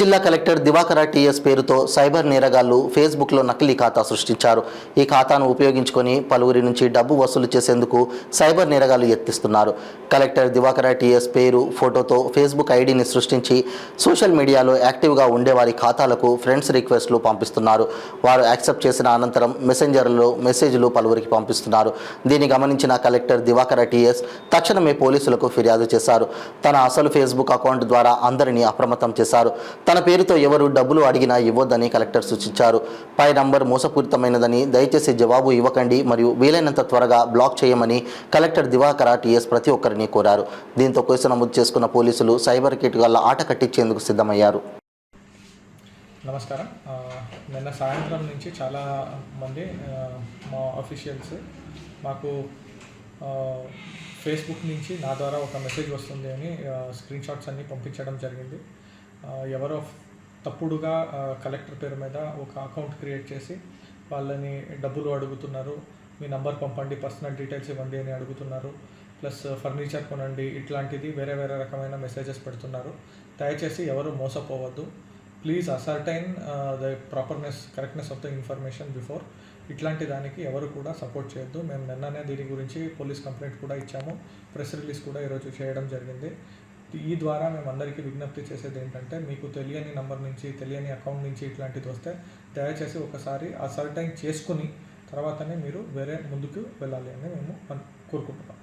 జిల్లా collector Divakara TS పేరుతో cyber నేరగాళ్లు ఫేస్బుక్లో నకిలీ ఖాతా సృష్టించారు. ఈ ఖాతాను ఉపయోగించుకొని పలువురి నుంచి డబ్బు వసూలు చేసేందుకు సైబర్ నేరగాళ్లు యత్నిస్తున్నారు. కలెక్టర్ దివాకర టీఎస్ పేరు, ఫోటోతో ఫేస్బుక్ ఐడిని సృష్టించి సోషల్ మీడియాలో యాక్టివ్గా ఉండేవారి ఖాతాలకు ఫ్రెండ్స్ రిక్వెస్ట్లు పంపిస్తున్నారు. వారు యాక్సెప్ట్ చేసిన అనంతరం మెసెంజర్లో మెసేజ్లు పలువురికి పంపిస్తున్నారు. దీన్ని గమనించిన కలెక్టర్ దివాకర టీఎస్ తక్షణమే పోలీసులకు ఫిర్యాదు చేశారు. తన అసలు ఫేస్బుక్ అకౌంట్ ద్వారా అందరినీ అప్రమత్తం చేశారు. తన పేరుతో ఎవరు డబ్బులు అడిగినా ఇవ్వొద్దని కలెక్టర్ సూచించారు. పై నంబర్ మోసపూరితమైనదని, దయచేసి జవాబు ఇవ్వకండి మరియు వీలైనంత త్వరగా బ్లాక్ చేయమని కలెక్టర్ దివాకర టీఎస్ ప్రతి ఒక్కరిని కోరారు. దీంతో కేసు నమోదు చేసుకున్న పోలీసులు సైబర్ కేటుగాళ్ల ఆట కట్టించేందుకు సిద్ధమయ్యారు. నమస్కారం. నిన్న సాయంత్రం నుంచి చాలా మంది మా అఫీషియల్స్ మాకు ఫేస్బుక్ నుంచి నా ద్వారా ఒక మెసేజ్ వస్తుంది అని స్క్రీన్ షాట్స్ అన్నీ పంపించడం జరిగింది. ఎవరో తప్పుడుగా కలెక్టర్ పేరు మీద ఒక అకౌంట్ క్రియేట్ చేసి వాళ్ళని డబ్బులు అడుగుతున్నారు. మీ నంబర్ పంపండి, పర్సనల్ డీటెయిల్స్ ఇవ్వండి అని అడుగుతున్నారు. ప్లస్ ఫర్నిచర్ కొనండి, ఇట్లాంటిది వేరే రకమైన మెసేజెస్ పెడుతున్నారు. దయచేసి ఎవరు మోసపోవద్దు. Please ascertain the correctness of the information before. ఇట్లాంటి దానికి ఎవరు కూడా సపోర్ట్ చేయొద్దు. మేము నిన్ననే దీని గురించి పోలీస్ కంప్లైంట్ కూడా ఇచ్చాము. ప్రెస్ రిలీజ్ కూడా ఈరోజు చేయడం జరిగింది. ఈ ద్వారా మేము అందరికీ విజ్ఞప్తి చేసేది ఏంటంటే, మీకు తెలియని నంబర్ నుంచి, తెలియని అకౌంట్ నుంచి ఇట్లాంటిది వస్తే దయచేసి ఒకసారి అసర్టైన్ చేసుకుని తర్వాతనే మీరు వేరే ముందుకు వెళ్ళాలి అని మేము కోరుకుంటున్నాం.